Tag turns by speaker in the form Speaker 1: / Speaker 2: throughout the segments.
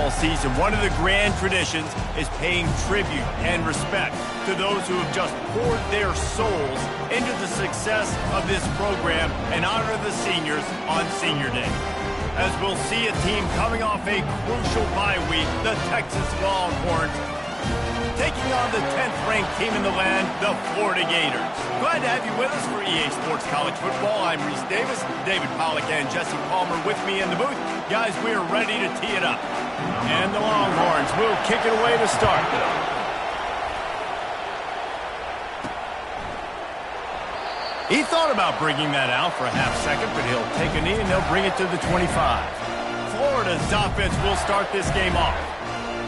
Speaker 1: football season, one of the grand traditions is paying tribute and respect to those who have just poured their souls into the success of this program and honor the seniors on Senior Day. As we'll see a team coming off a crucial bye week, the Texas Longhorns, taking on the 10th-ranked team in the land, the Florida Gators. Glad to have you with us for EA Sports College Football. I'm Reese Davis, David Pollack, and Jesse Palmer with me in the booth. Guys, we are ready to tee it up. And the Longhorns will kick it away to start. He thought about bringing that out for a half second, but he'll take a knee and they'll bring it to the 25. Florida's offense will start this game off.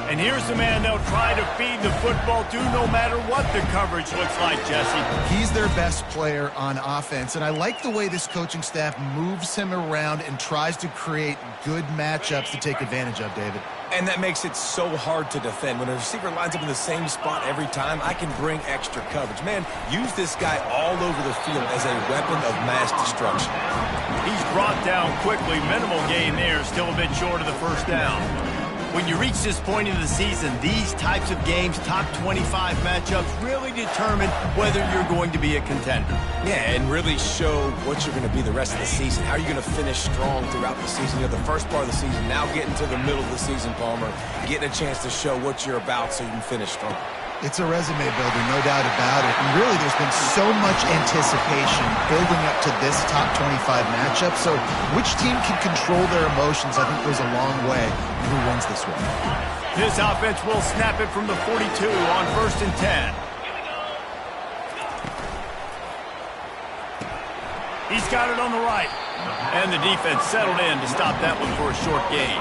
Speaker 1: And here's the man they'll try to feed the football to no matter what the coverage looks like, Jesse.
Speaker 2: He's their best player on offense, and I like the way this coaching staff moves him around and tries to create good matchups to take advantage of, David.
Speaker 3: And that makes it so hard to defend. When a receiver lines up in the same spot every time, I can bring extra coverage. Man, use this guy all over the field as a weapon of mass destruction.
Speaker 1: He's brought down quickly. Minimal gain there, still a bit short of the first down. When you reach this point in the season, these types of games, top 25 matchups, really determine whether you're going to be a contender.
Speaker 3: Yeah, and really show what you're going to be the rest of the season. How are you going to finish strong throughout the season? You know, the first part of the season, now getting to the middle of the season, Palmer, getting a chance to show what you're about so you can finish strong.
Speaker 2: It's a resume builder, no doubt about it. And really, there's been so much anticipation building up to this top 25 matchup. So which team can control their emotions, I think, goes a long way in who wins this one.
Speaker 1: This offense will snap it from the 42 on 1st and 10. He's got it on the right. And the defense settled in to stop that one for a short gain.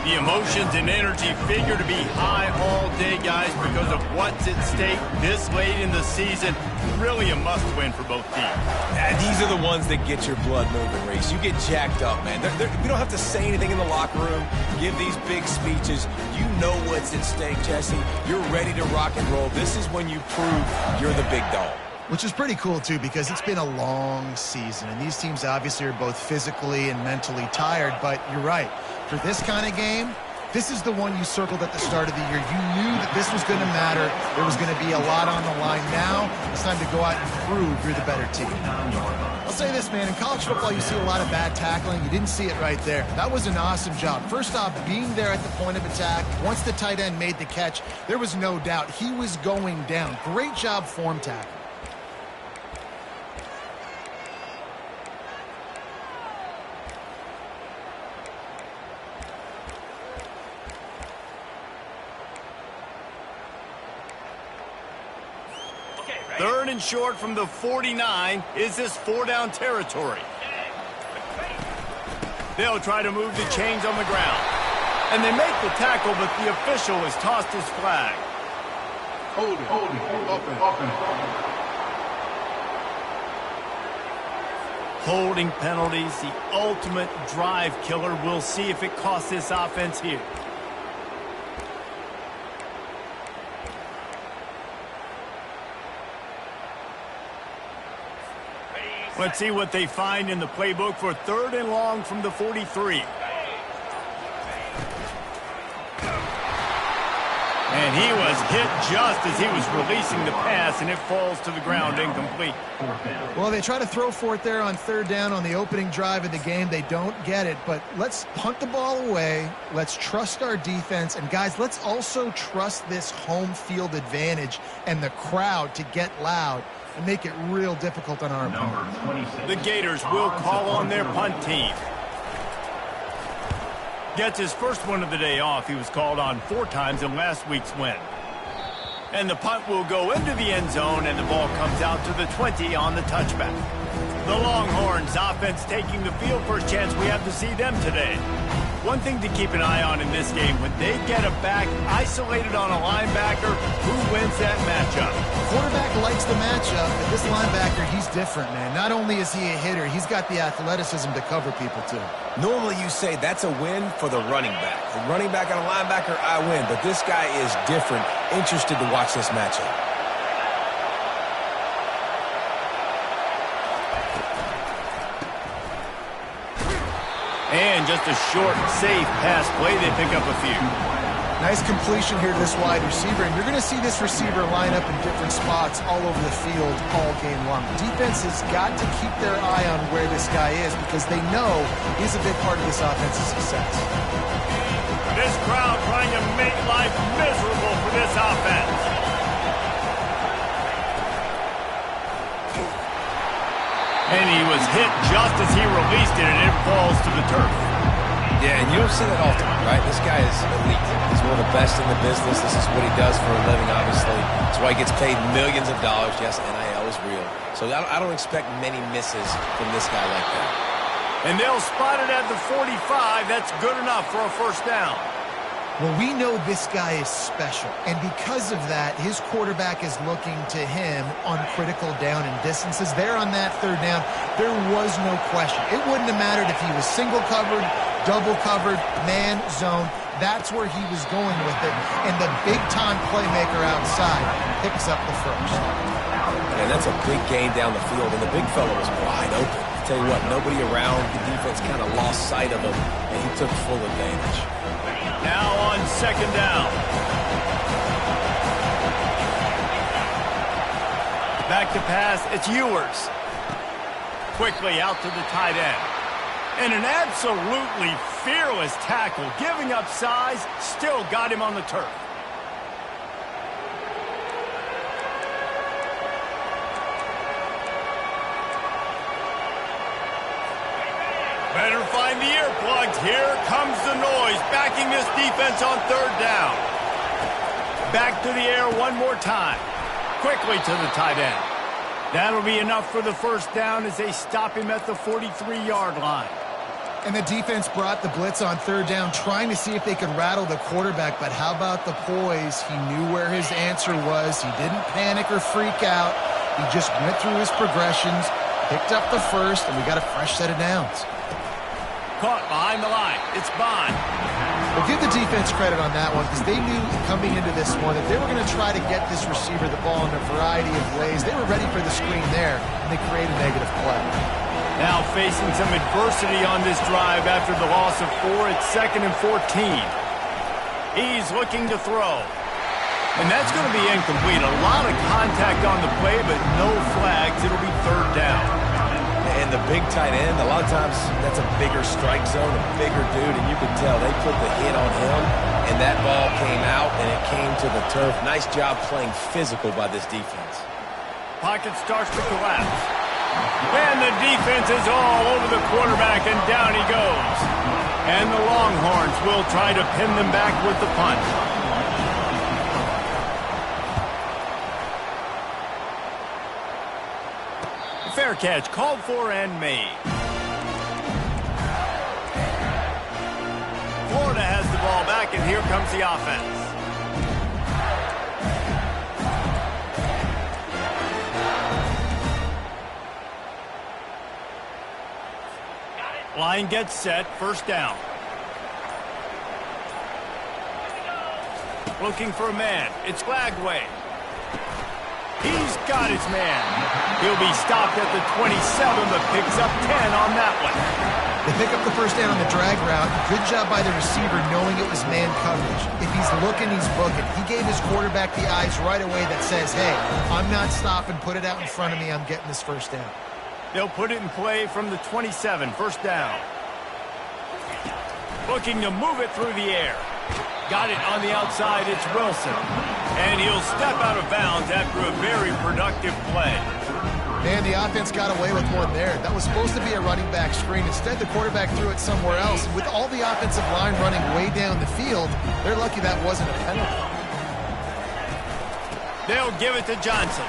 Speaker 1: The emotions and energy figure to be high all day, guys, because of what's at stake this late in the season. Really a must-win for both teams.
Speaker 3: These are the ones that get your blood moving, Reese. You get jacked up, man. You don't have to say anything in the locker room, give these big speeches. You know what's at stake, Jesse. You're ready to rock and roll. This is when you prove you're the big dog.
Speaker 2: Which is pretty cool, too, because it's been a long season. And these teams obviously are both physically and mentally tired. But you're right. For this kind of game, this is the one you circled at the start of the year. You knew that this was going to matter. There was going to be a lot on the line. Now it's time to go out and prove you're the better team. I'll say this, man. In college football, you see a lot of bad tackling. You didn't see it right there. That was an awesome job. First off, being there at the point of attack. Once the tight end made the catch, there was no doubt he was going down. Great job form tackle.
Speaker 1: Third and short from the 49. Is this 4-down territory? They'll try to move the chains on the ground. And they make the tackle, but the official has tossed his flag.
Speaker 4: Holding.
Speaker 1: Holding penalties, the ultimate drive killer. We'll see if it costs this offense here. Let's see what they find in the playbook for 3rd and long from the 43. And he was hit just as he was releasing the pass, and it falls to the ground incomplete.
Speaker 2: Well, they try to throw for it there on 3rd down on the opening drive of the game. They don't get it, but let's punt the ball away. Let's trust our defense. And, guys, let's also trust this home field advantage and the crowd to get loud and make it real difficult on our opponent.
Speaker 1: The Gators will call on their punt team. Gets his first one of the day off. He was called on 4 times in last week's win. And the punt will go into the end zone, and the ball comes out to the 20 on the touchback. The Longhorns offense taking the field. First chance we have to see them today. One thing to keep an eye on in this game, when they get a back isolated on a linebacker, who wins that matchup?
Speaker 2: Quarterback likes the matchup, but this linebacker, he's different, man. Not only is he a hitter, he's got the athleticism to cover people, too.
Speaker 3: Normally you say that's a win for the running back. The running back on a linebacker, I win. But this guy is different. Interested to watch this matchup.
Speaker 1: And just a short, safe pass play. They pick up a few.
Speaker 2: Nice completion here to this wide receiver, and you're going to see this receiver line up in different spots all over the field all game long. Defense has got to keep their eye on where this guy is because they know he's a big part of this offense's success.
Speaker 1: This crowd trying to make life miserable for this offense. And he was hit just as he released it, and it falls to the turf.
Speaker 3: Yeah, and you don't see that often, right? This guy is elite. He's one of the best in the business. This is what he does for a living, obviously. That's why he gets paid millions of dollars. Yes, NIL is real. So I don't expect many misses from this guy like that.
Speaker 1: And they'll spot it at the 45. That's good enough for a first down.
Speaker 2: Well, we know this guy is special, and because of that, his quarterback is looking to him on critical down and distances. There on that third down, there was no question. It wouldn't have mattered if he was single covered, double covered, man, zone. That's where he was going with it, and the big-time playmaker outside picks up the first.
Speaker 3: And that's a big gain down the field, and the big fella was wide open. I tell you what, nobody around, the defense kind of lost sight of him, and he took full advantage.
Speaker 1: Now on second down. Back to pass, it's Ewers. Quickly out to the tight end. And an absolutely fearless tackle, giving up size, still got him on the turf. Better find the earplugs. Here comes the noise, backing this defense on third down. Back to the air one more time. Quickly to the tight end. That'll be enough for the first down as they stop him at the 43-yard line.
Speaker 2: And the defense brought the blitz on third down, trying to see if they could rattle the quarterback. But how about the poise? He knew where his answer was. He didn't panic or freak out. He just went through his progressions, picked up the first, and we got a fresh set of downs.
Speaker 1: Caught behind the line. It's Bond.
Speaker 2: Well, give the defense credit on that one because they knew coming into this one that they were going to try to get this receiver the ball in a variety of ways. They were ready for the screen there, and they created a negative play.
Speaker 1: Now facing some adversity on this drive after the loss of 4 at 2nd and 14. He's looking to throw. And that's going to be incomplete. A lot of contact on the play, but no flags. It'll be third down.
Speaker 3: And the big tight end, a lot of times that's a bigger strike zone, a bigger dude, and you could tell they put the hit on him, and that ball came out, and it came to the turf. Nice job playing physical by this defense.
Speaker 1: Pocket starts to collapse. And the defense is all over the quarterback, and down he goes. And the Longhorns will try to pin them back with the punt. Fair catch, called for and made. Florida has the ball back, and here comes the offense. Line gets set, first down. Looking for a man, it's Glagway. He's got his man. He'll be stopped at the 27, but picks up 10 on that one.
Speaker 2: They pick up the first down on the drag route. Good job by the receiver knowing it was man coverage. If he's looking, he's booking. He gave his quarterback the eyes right away that says, hey, I'm not stopping. Put it out in front of me. I'm getting this first down.
Speaker 1: They'll put it in play from the 27, first down. Looking to move it through the air. Got it on the outside, it's Wilson. And he'll step out of bounds after a very productive play.
Speaker 2: Man, the offense got away with one there. That was supposed to be a running back screen. Instead, the quarterback threw it somewhere else. With all the offensive line running way down the field, they're lucky that wasn't a penalty.
Speaker 1: They'll give it to Johnson.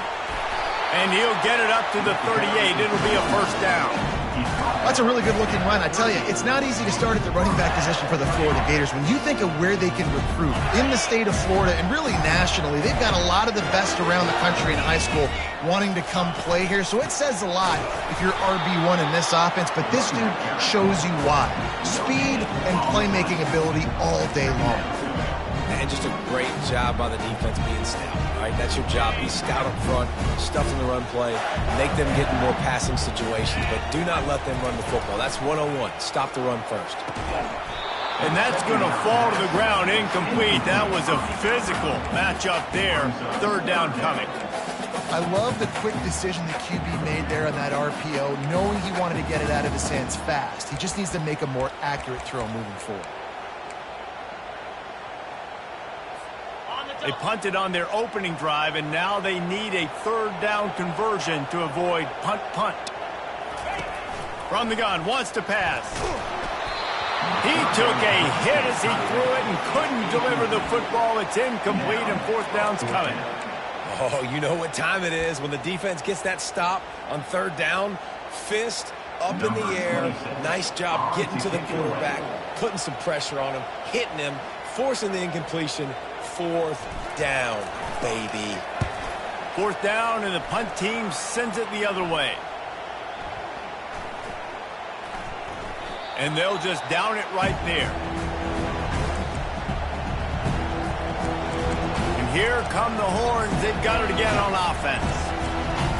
Speaker 1: And he'll get it up to the 38. It'll be a first down.
Speaker 2: That's a really good-looking run. I tell you, it's not easy to start at the running back position for the Florida Gators. When you think of where they can recruit in the state of Florida and really nationally, they've got a lot of the best around the country in high school wanting to come play here. So it says a lot if you're RB1 in this offense, but this dude shows you why. Speed and playmaking ability all day long.
Speaker 3: And just a great job by the defense being stout, right? That's your job. Be stout up front, stuff in the run play, make them get in more passing situations, but do not let them run the football. That's 101. Stop the run first.
Speaker 1: And that's going to fall to the ground incomplete. That was a physical matchup there. Third down coming.
Speaker 2: I love the quick decision the QB made there on that RPO, knowing he wanted to get it out of his hands fast. He just needs to make a more accurate throw moving forward.
Speaker 1: They punted on their opening drive, and now they need a third down conversion to avoid punt. From the gun, wants to pass. He took a hit as he threw it and couldn't deliver the football. It's incomplete, and fourth down's coming.
Speaker 3: Oh, you know what time it is when the defense gets that stop on third down. Fist up in the air. Nice job getting to the quarterback, putting some pressure on him, hitting him, forcing the incompletion. Fourth down, baby.
Speaker 1: Fourth down, and the punt team sends it the other way. And they'll just down it right there. Here come the horns. They've got it again on offense.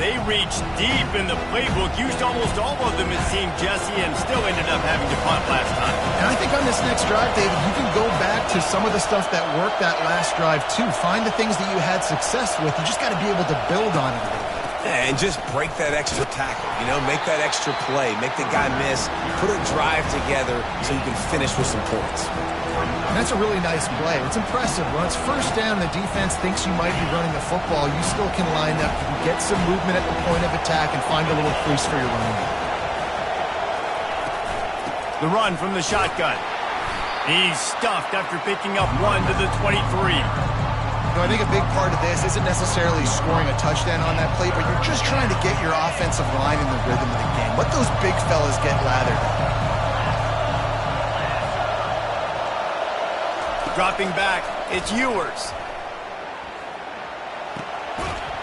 Speaker 1: They reached deep in the playbook, used almost all of them, it seemed, Jesse, and still ended up having to punt last time.
Speaker 2: And I think on this next drive, David, you can go back to some of the stuff that worked that last drive, too. Find the things that you had success with. You just got to be able to build on it a little bit.
Speaker 3: And just break that extra tackle, you know, make that extra play, make the guy miss, put a drive together so you can finish with some points.
Speaker 2: And that's a really nice play. It's impressive. When it's first down and the defense thinks you might be running the football, you still can line up. You can get some movement at the point of attack and find a little crease for your running back.
Speaker 1: The run from the shotgun. He's stuffed after picking up one to the 23.
Speaker 2: I think a big part of this isn't necessarily scoring a touchdown on that play, but you're just trying to get your offensive line in the rhythm of the game. Let those big fellas get lathered up.
Speaker 1: Dropping back, it's Ewers.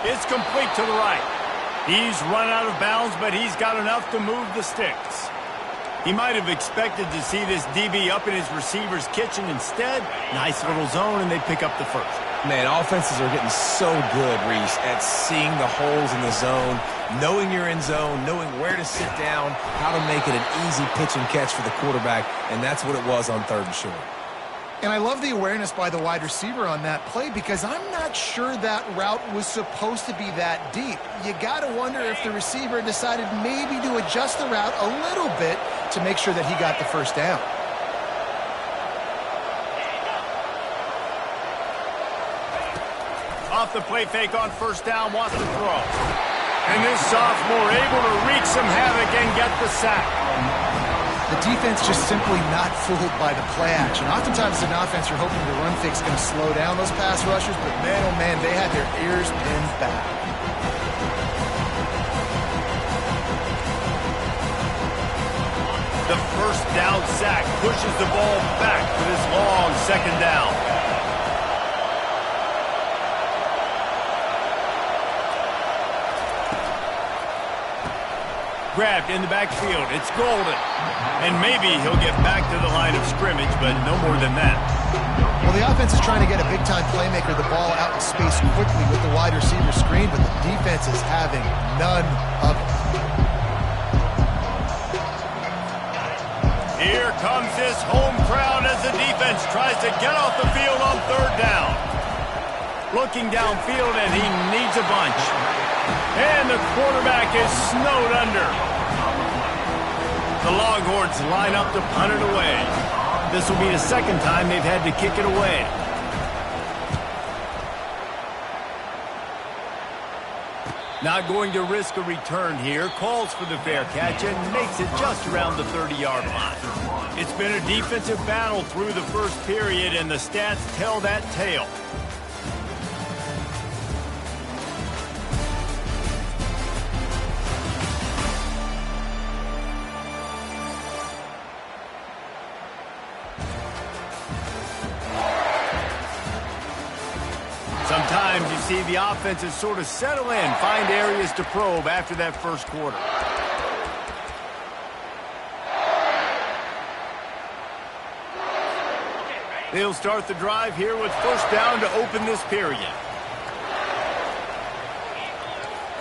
Speaker 1: It's complete to the right. He's run out of bounds, but he's got enough to move the sticks. He might have expected to see this DB up in his receiver's kitchen. Instead, nice little zone, and they pick up the first.
Speaker 3: Man, offenses are getting so good, Reese, at seeing the holes in the zone, knowing you're in zone, knowing where to sit down, how to make it an easy pitch and catch for the quarterback, and that's what it was on third and short.
Speaker 2: And I love the awareness by the wide receiver on that play because I'm not sure that route was supposed to be that deep. You got to wonder if the receiver decided maybe to adjust the route a little bit to make sure that he got the first down.
Speaker 1: Off the play fake on first down, wants to throw. And this sophomore able to wreak some havoc and get the sack.
Speaker 2: The defense just simply not fooled by the play action. Oftentimes as an offense, you're hoping the run fake's going to slow down those pass rushers, but man, oh man, they had their ears pinned back.
Speaker 1: The first down sack pushes the ball back for this long second down. Grabbed in the backfield. It's Golden. And maybe he'll get back to the line of scrimmage, but no more than that.
Speaker 2: Well, the offense is trying to get a big-time playmaker the ball out in space quickly with the wide receiver screen, but the defense is having none of it.
Speaker 1: Here comes this home crowd as the defense tries to get off the field on third down. Looking downfield, and he needs a bunch. And the quarterback is snowed under. The Longhorns line up to punt it away. This will be the second time they've had to kick it away. Not going to risk a return here. Calls for the fair catch and makes it just around the 30-yard line. It's been a defensive battle through the first period, and the stats tell that tale. Sometimes you see the offenses sort of settle in, find areas to probe after that first quarter. They'll start the drive here with first down to open this period.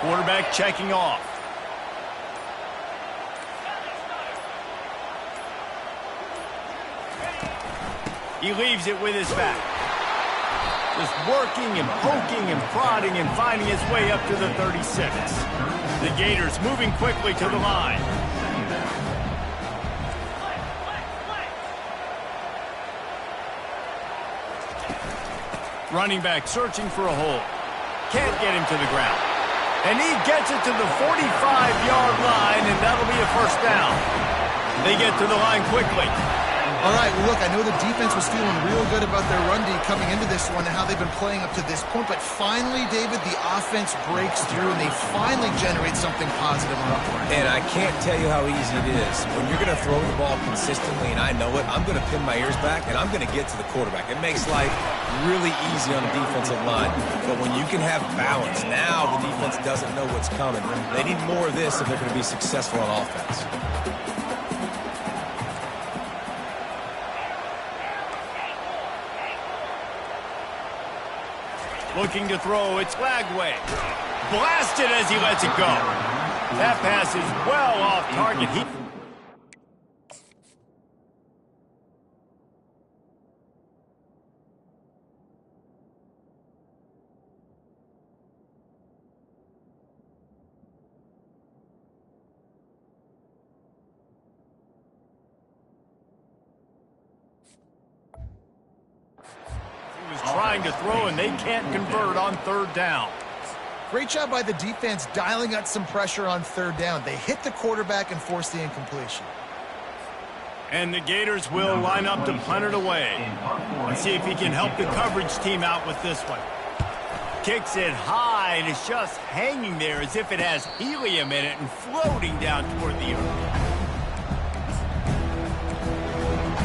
Speaker 1: Quarterback checking off. He leaves it with his back. Just working and poking and prodding and finding his way up to the 36. The Gators moving quickly to the line. Running back searching for a hole. Can't get him to the ground. And he gets it to the 45-yard line, and that'll be a first down. They get to the line quickly.
Speaker 2: All right, well, look, I know the defense was feeling real good about their run D coming into this one and how they've been playing up to this point, but finally, David, the offense breaks through and they finally generate something positive on the play.
Speaker 3: And I can't tell you how easy it is. When you're going to throw the ball consistently, and I know it, I'm going to pin my ears back and I'm going to get to the quarterback. It makes life really easy on the defensive line. But when you can have balance, now the defense doesn't know what's coming. They need more of this if they're going to be successful on offense.
Speaker 1: Looking to throw, it's Lagway. Blasted as he lets it go. That pass is well off target. Trying to throw, and they can't convert on third down.
Speaker 2: Great job by the defense dialing up some pressure on third down. They hit the quarterback and forced the incompletion.
Speaker 1: And the Gators will line up to punt it away. Let's see if he can help the coverage team out with this one. Kicks it high, and it's just hanging there as if it has helium in it and floating down toward the earth.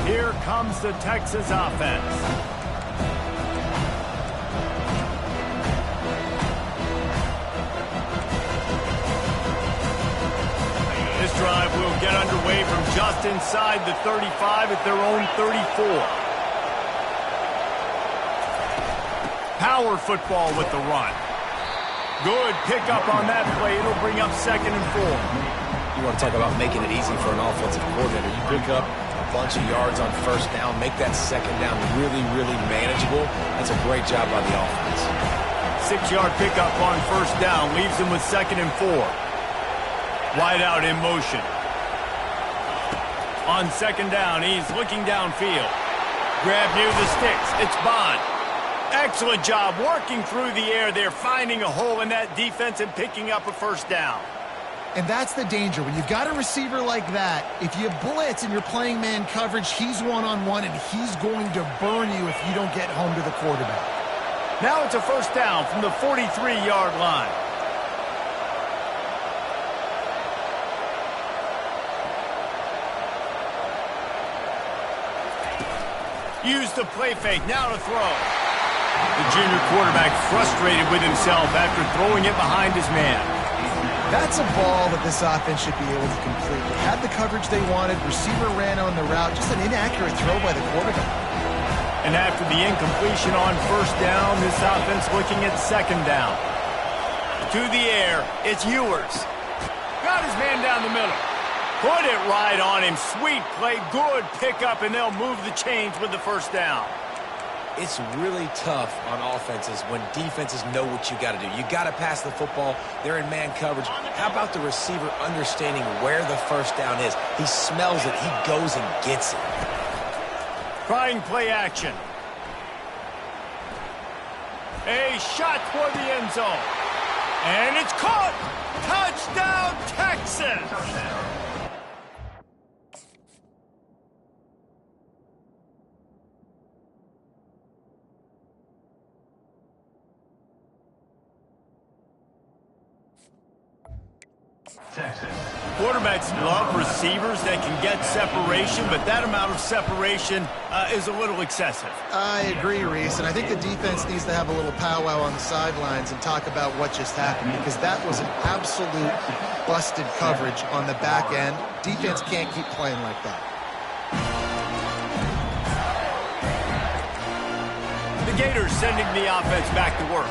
Speaker 1: Here comes the Texas offense. This drive will get underway from just inside the 35 at their own 34. Power football with the run. Good pickup on that play. It'll bring up 2nd and 4.
Speaker 3: You want to talk about making it easy for an offensive coordinator. You pick up a bunch of yards on first down, make that second down really, really manageable. That's a great job by the offense.
Speaker 1: 6-yard pickup on first down leaves them with 2nd and 4. Wide out in motion. On 2nd down, he's looking downfield. Grab near the sticks. It's Bond. Excellent job working through the air there, finding a hole in that defense and picking up a first down.
Speaker 2: And that's the danger. When you've got a receiver like that, if you blitz and you're playing man coverage, he's one-on-one, and he's going to burn you if you don't get home to the quarterback.
Speaker 1: Now it's a first down from the 43-yard line. Use the play fake, now to throw. The junior quarterback frustrated with himself after throwing it behind his man.
Speaker 2: That's a ball that this offense should be able to complete. They had the coverage they wanted, receiver ran on the route, just an inaccurate throw by the quarterback.
Speaker 1: And after the incompletion on first down, this offense looking at 2nd down. To the air, it's Ewers. Got his man down the middle. Put it right on him. Sweet play, good pickup, and they'll move the chains with the first down.
Speaker 3: It's really tough on offenses when defenses know what you got to do. You got to pass the football. They're in man coverage. How about the receiver understanding where the first down is? He smells it. He goes and gets it.
Speaker 1: Trying play action. A shot toward the end zone. And it's caught. Touchdown, Texas.
Speaker 4: Texas.
Speaker 1: Quarterbacks love receivers that can get separation, but that amount of separation is a little excessive.
Speaker 2: I agree, Reese, and I think the defense needs to have a little powwow on the sidelines and talk about what just happened, because that was an absolute busted coverage on the back end. Defense can't keep playing like that.
Speaker 1: The Gators sending the offense back to work.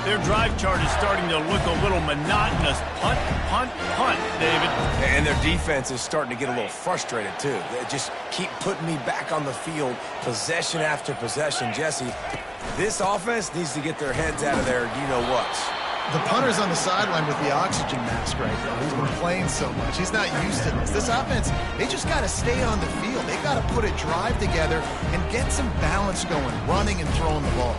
Speaker 1: Their drive chart is starting to look a little monotonous. Punt, punt, punt, David.
Speaker 3: And their defense is starting to get a little frustrated, too. They just keep putting me back on the field, possession after possession. Jesse, this offense needs to get their heads out of their you-know-whats.
Speaker 2: The punter's on the sideline with the oxygen mask right now. He's been playing so much. He's not used to this. This offense, they just got to stay on the field. They got to put a drive together and get some balance going, running and throwing the ball.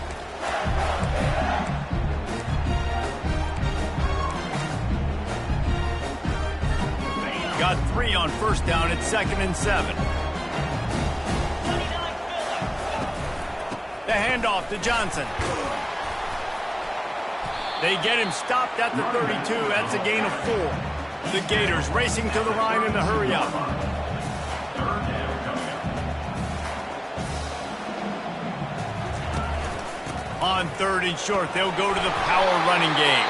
Speaker 1: Got 3 on first down at 2nd and 7. The handoff to Johnson. They get him stopped at the 32. That's a gain of 4. The Gators racing to the line in the hurry-up. On 3rd and short, they'll go to the power running game.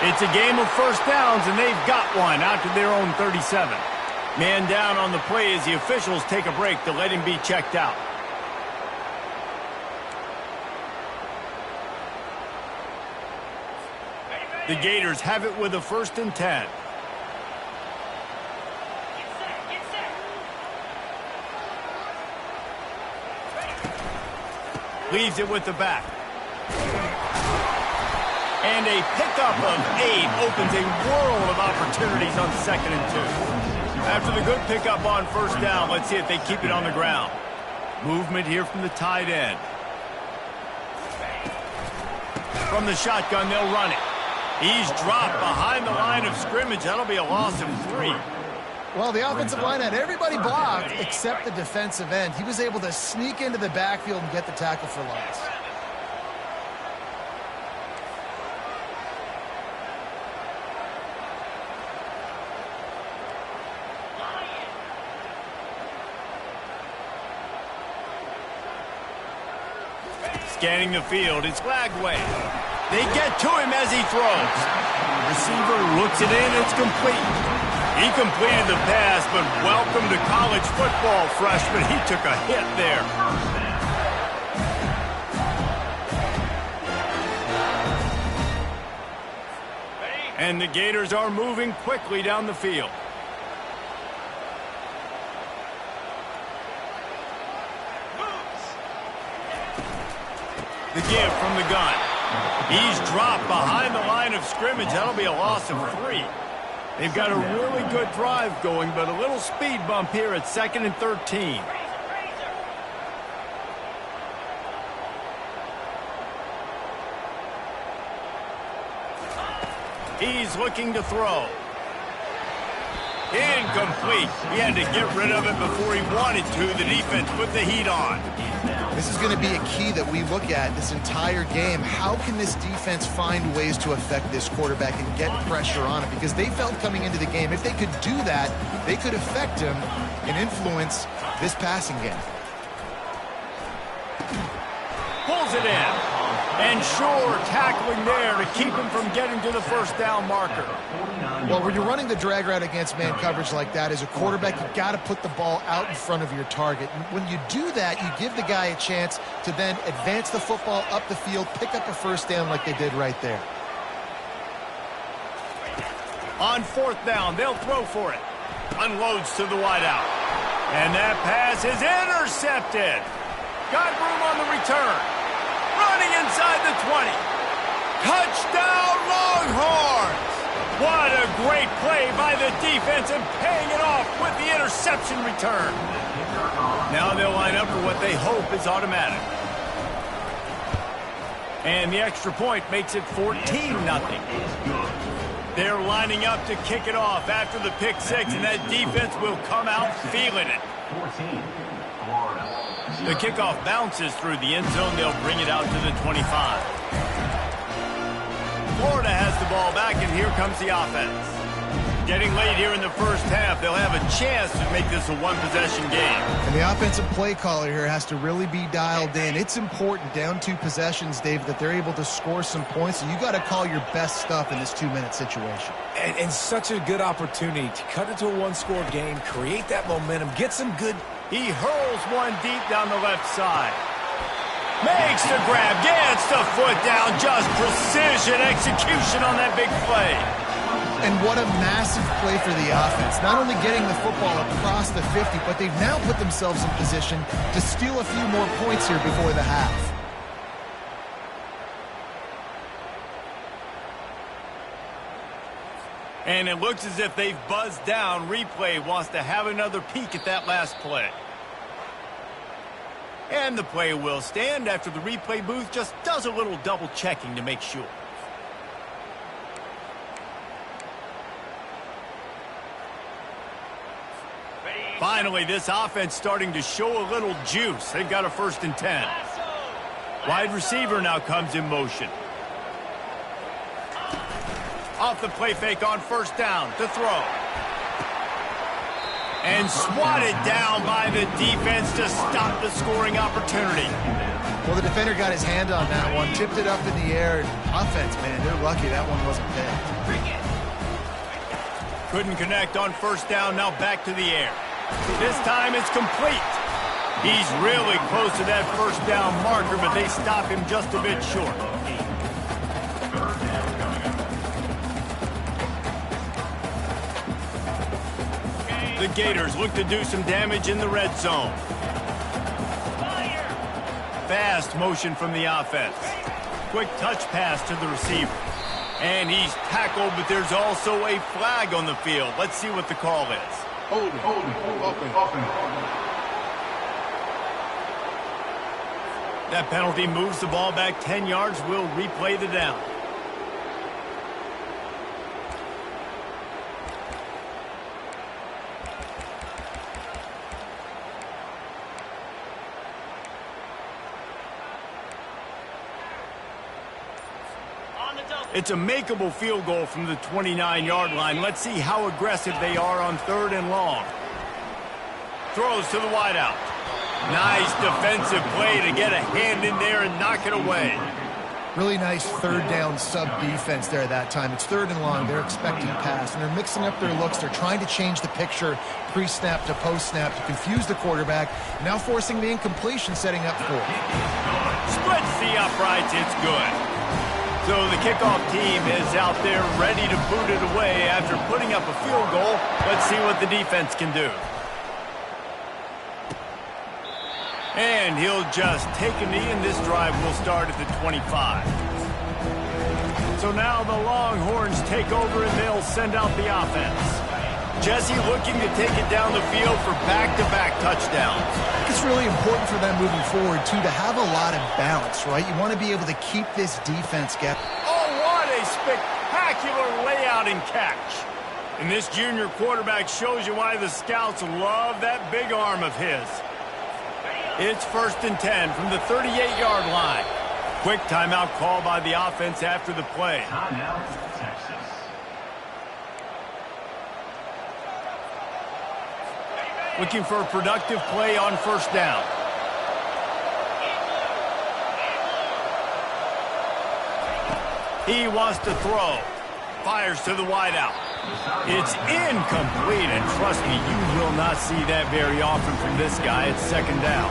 Speaker 1: It's a game of first downs, and they've got one out to their own 37. Man down on the play as the officials take a break to let him be checked out. The Gators have it with a 1st and 10. Leaves it with the back. And a pickup of 8 opens a world of opportunities on 2nd and 2. After the good pickup on first down, let's see if they keep it on the ground. Movement here from the tight end. From the shotgun, they'll run it. He's dropped behind the line of scrimmage. That'll be a loss of 3.
Speaker 2: Well, the offensive line had everybody blocked except the defensive end. He was able to sneak into the backfield and get the tackle for loss.
Speaker 1: Scanning the field, it's Lagway. They get to him as he throws. The receiver looks it in, it's complete. He completed the pass, but welcome to college football, freshman. He took a hit there. And the Gators are moving quickly down the field. The give from the gun. He's dropped behind the line of scrimmage. That'll be a loss of 3. They've got a really good drive going, but a little speed bump here at 2nd and 13. He's looking to throw. Incomplete. He had to get rid of it before he wanted to. The defense put the heat on.
Speaker 2: This is going to be a key that we look at this entire game. How can this defense find ways to affect this quarterback and get pressure on him? Because they felt coming into the game, if they could do that, they could affect him and influence this passing game.
Speaker 1: Pulls it in. And sure, tackling there to keep him from getting to the first down marker.
Speaker 2: Well, when you're running the drag route against man coverage like that, as a quarterback, you've got to put the ball out in front of your target. And when you do that, you give the guy a chance to then advance the football up the field, pick up a first down like they did right there.
Speaker 1: On 4th down, they'll throw for it. Unloads to the wideout. And that pass is intercepted. Got room on the return. Running inside the 20. Touchdown, Longhorns! What a great play by the defense and paying it off with the interception return. Now they'll line up for what they hope is automatic. And the extra point makes it 14-0. They're lining up to kick it off after the pick 6, and that defense will come out feeling it. The kickoff bounces through the end zone. They'll bring it out to the 25. Florida has the ball back, and here comes the offense. Getting late here in the first half, they'll have a chance to make this a one-possession game.
Speaker 2: And the offensive play caller here has to really be dialed in. It's important, down 2 possessions, Dave, that they're able to score some points. And you got to call your best stuff in this 2-minute situation.
Speaker 3: And such a good opportunity to cut it to a one-score game, create that momentum, get some good.
Speaker 1: He hurls one deep down the left side. Makes the grab, gets the foot down, just precision execution on that big play.
Speaker 2: And what a massive play for the offense. Not only getting the football across the 50, but they've now put themselves in position to steal a few more points here before the half.
Speaker 1: And it looks as if they've buzzed down. Replay wants to have another peek at that last play. And the play will stand after the replay booth just does a little double checking to make sure. Finally, this offense starting to show a little juice. They've got a 1st and 10. Wide receiver now comes in motion. Off the play fake on 1st down to throw. And swatted down by the defense to stop the scoring opportunity.
Speaker 2: Well, the defender got his hand on that one, tipped it up in the air. Offense, man, they're lucky that one wasn't picked.
Speaker 1: Couldn't connect on 1st down, now back to the air. This time it's complete. He's really close to that 1st down marker, but they stop him just a bit short. The Gators look to do some damage in the red zone. Fast motion from the offense. Quick touch pass to the receiver. And he's tackled, but there's also a flag on the field. Let's see what the call is.
Speaker 4: Hold it, open.
Speaker 1: That penalty moves the ball back 10 yards. We'll replay the down. It's a makeable field goal from the 29-yard line. Let's see how aggressive they are on 3rd and long. Throws to the wideout. Nice defensive play to get a hand in there and knock it away.
Speaker 2: Really nice 3rd down sub-defense there that time. It's 3rd and long. They're expecting pass, and they're mixing up their looks. They're trying to change the picture pre-snap to post-snap to confuse the quarterback, now forcing the incompletion, setting up for it.
Speaker 1: Splits the uprights. It's good. So the kickoff team is out there ready to boot it away after putting up a field goal. Let's see what the defense can do. And he'll just take a knee, and this drive will start at the 25. So now the Longhorns take over, and they'll send out the offense. Jesse looking to take it down the field for back-to-back touchdowns.
Speaker 2: It's really important for them moving forward, too, to have a lot of balance, right? You want to be able to keep this defense going.
Speaker 1: Oh, what a spectacular layout and catch. And this junior quarterback shows you why the scouts love that big arm of his. It's 1st and 10 from the 38-yard line. Quick timeout call by the offense after the play. Looking for a productive play on 1st down. He wants to throw. Fires to the wideout. It's incomplete, and trust me, you will not see that very often from this guy. It's 2nd down.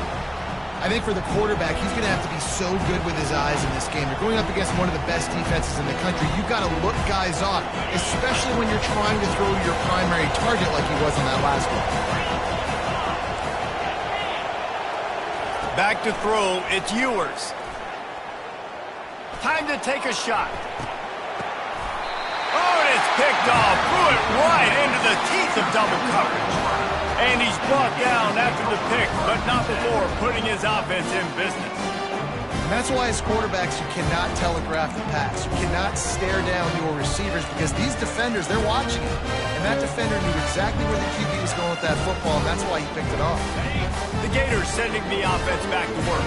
Speaker 2: I think for the quarterback, he's going to have to be so good with his eyes in this game. You're going up against one of the best defenses in the country. You've got to look guys off, especially when you're trying to throw your primary target like he was on that last one.
Speaker 1: Back to throw, it's Ewers. Time to take a shot. Oh, and it's picked off. Threw it right into the teeth of double coverage. And he's brought down after the pick, but not before putting his offense in business.
Speaker 2: And that's why as quarterbacks, you cannot telegraph the pass. You cannot stare down your receivers because these defenders, they're watching it. And that defender knew exactly where the QB was going with that football, and that's why he picked it off.
Speaker 1: The Gators sending the offense back to work.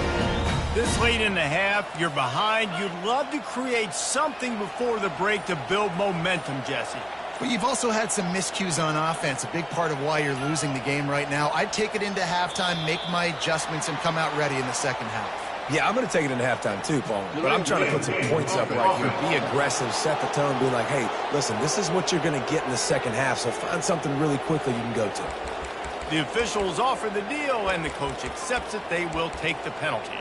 Speaker 1: This late in the half, you're behind. You'd love to create something before the break to build momentum, Jesse.
Speaker 2: But you've also had some miscues on offense, a big part of why you're losing the game right now. I'd take it into halftime, make my adjustments, and come out ready in the 2nd half.
Speaker 3: Yeah, I'm going to take it into halftime too, Paul. But I'm trying to put some points up right here. Be aggressive, set the tone, be like, hey, listen, this is what you're going to get in the 2nd half, so find something really quickly you can go to.
Speaker 1: The officials offer the deal, and the coach accepts it. They will take the penalty.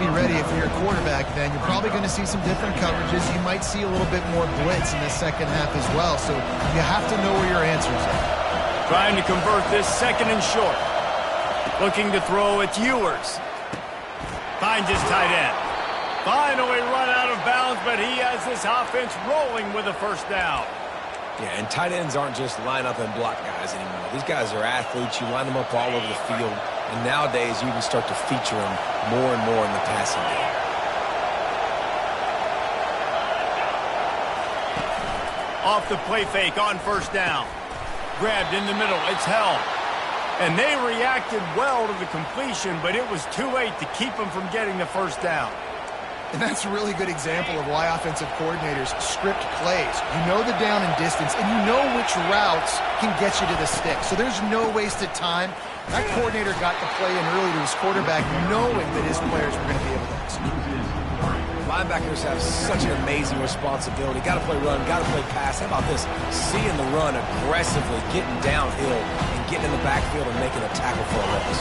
Speaker 2: be ready. If you're a quarterback, then you're probably going to see some different coverages. You might see a little bit more blitz in the second half as well. So you have to know where your answers are.
Speaker 1: Trying to convert this second and short. Looking to throw, it's Ewers. Finds his tight end. Finally run out of bounds, but he has this offense rolling with a first down.
Speaker 3: Yeah, and tight ends aren't just line up and block guys anymore. These guys are athletes. You line them up all over the field. And nowadays, you can start to feature them more and more in the passing game.
Speaker 1: Off the play fake on first down. Grabbed in the middle. It's held. And they reacted well to the completion, but it was too late to keep them from getting the first down.
Speaker 2: And that's a really good example of why offensive coordinators script plays. You know the down and distance, and you know which routes can get you to the stick. So there's no wasted time. That coordinator got the play in early to his quarterback, knowing that his players were going to be able to execute.
Speaker 3: Linebackers have such an amazing responsibility. Got to play run, got to play pass. How about this? Seeing the run aggressively, getting downhill, and getting in the backfield and making a tackle for a loss.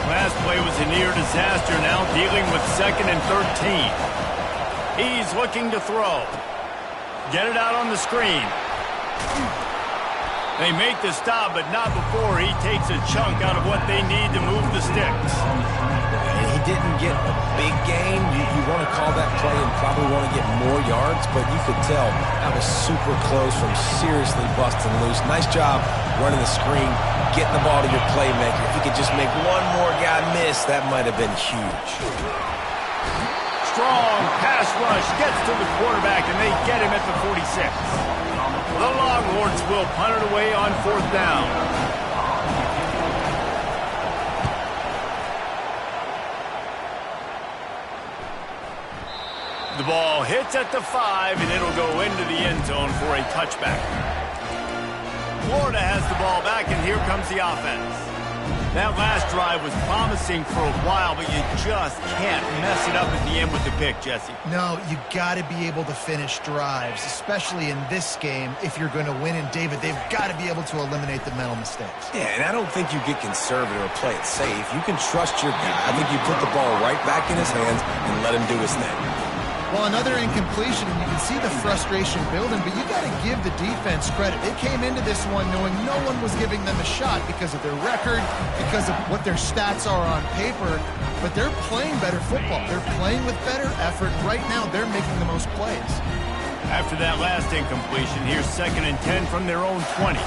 Speaker 1: Last play was a near disaster, now dealing with 2nd and 13. He's looking to throw. Get it out on the screen. They make the stop, but not before he takes a chunk out of what they need to move the sticks.
Speaker 3: And he didn't get a big gain. You want to call that play and probably want to get more yards, but you could tell that was super close from seriously busting loose. Nice job running the screen, getting the ball to your playmaker. If he could just make one more guy miss, that might have been huge.
Speaker 1: Strong pass rush gets to the quarterback, and they get him at the 46. The Longhorns will punt it away on 4th down. The ball hits at the 5, and it'll go into the end zone for a touchback. Florida has the ball back, and here comes the offense. That last drive was promising for a while, but you just can't mess it up at the end with the pick, Jesse.
Speaker 2: No, you got to be able to finish drives, especially in this game. If you're going to win, and David, they've got to be able to eliminate the mental mistakes.
Speaker 3: Yeah, and I don't think you get conservative or play it safe. You can trust your guy. I think you put the ball right back in his hands and let him do his thing.
Speaker 2: Well, another incompletion, and you can see the frustration building, but you got to give the defense credit. They came into this one knowing no one was giving them a shot because of their record, because of what their stats are on paper, but they're playing better football. They're playing with better effort. Right now, they're making the most plays.
Speaker 1: After that last incompletion, here's 2nd and 10 from their own 20.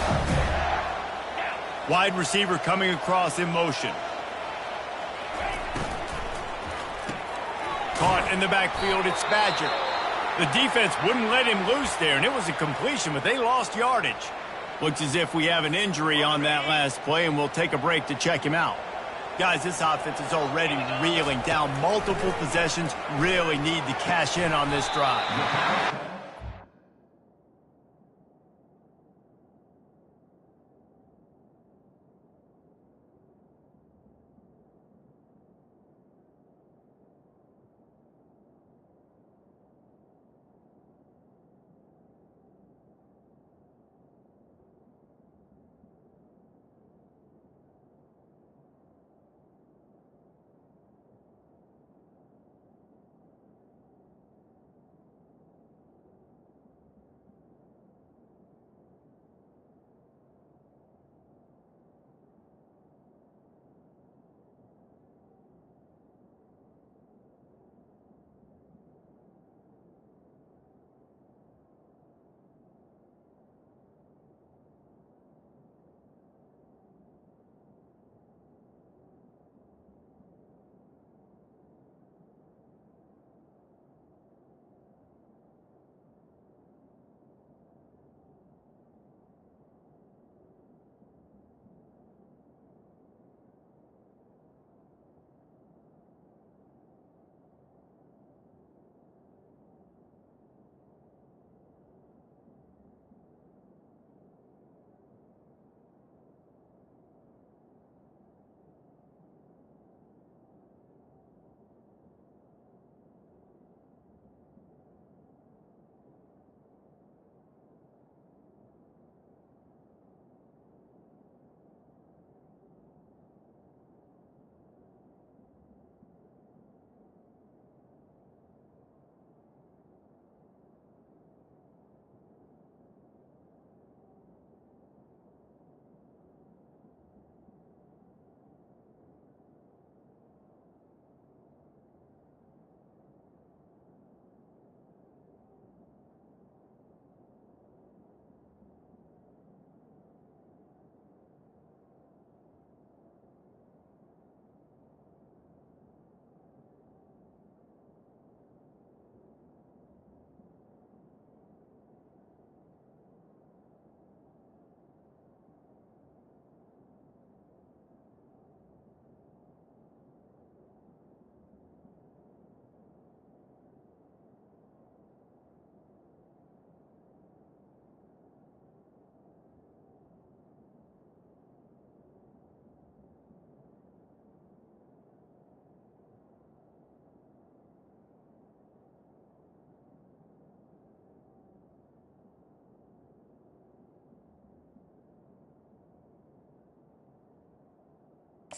Speaker 1: Wide receiver coming across in motion. Caught in the backfield, it's Badger. The defense wouldn't let him loose there, and it was a completion, but they lost yardage. Looks as if we have an injury on that last play, and we'll take a break to check him out. Guys, this offense is already reeling down multiple possessions. Really need to cash in on this drive.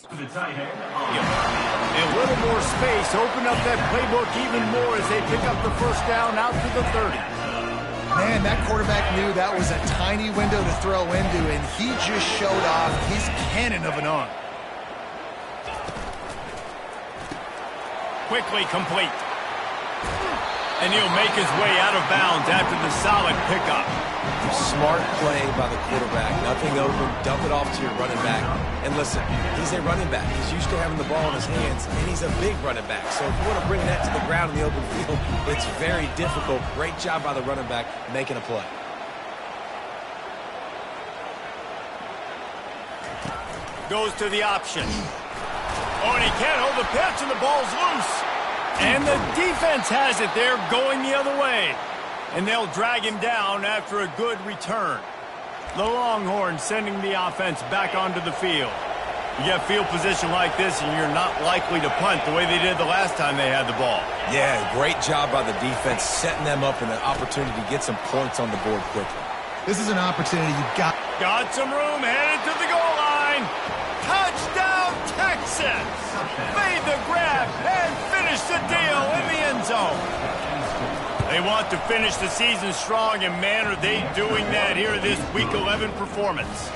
Speaker 1: A little more space, open up that playbook even more as they pick up the first down out to the 30.
Speaker 2: Man, that quarterback knew that was a tiny window to throw into, and he just showed off his cannon of an arm.
Speaker 1: Quickly complete. And he'll make his way out of bounds after the solid pickup.
Speaker 3: Smart play by the quarterback. Nothing open. Dump it off to your running back. And listen, he's a running back. He's used to having the ball in his hands, and he's a big running back. So if you want to bring that to the ground in the open field, it's very difficult. Great job by the running back making a play.
Speaker 1: Goes to the option. Oh, and he can't hold the pitch, and the ball's loose. And the defense has it there, going the other way. And they'll drag him down after a good return. The Longhorns sending the offense back onto the field. You get field position like this, and you're not likely to punt the way they did the last time they had the ball.
Speaker 3: Yeah, great job by the defense, setting them up in an opportunity to get some points on the board quickly.
Speaker 2: This is an opportunity you've got.
Speaker 1: Got some room, headed to the goal line. Touchdown, Texans! Made the grab and finish the deal in the end zone. They want to finish the season strong, and man, are they doing that here this Week 11 performance.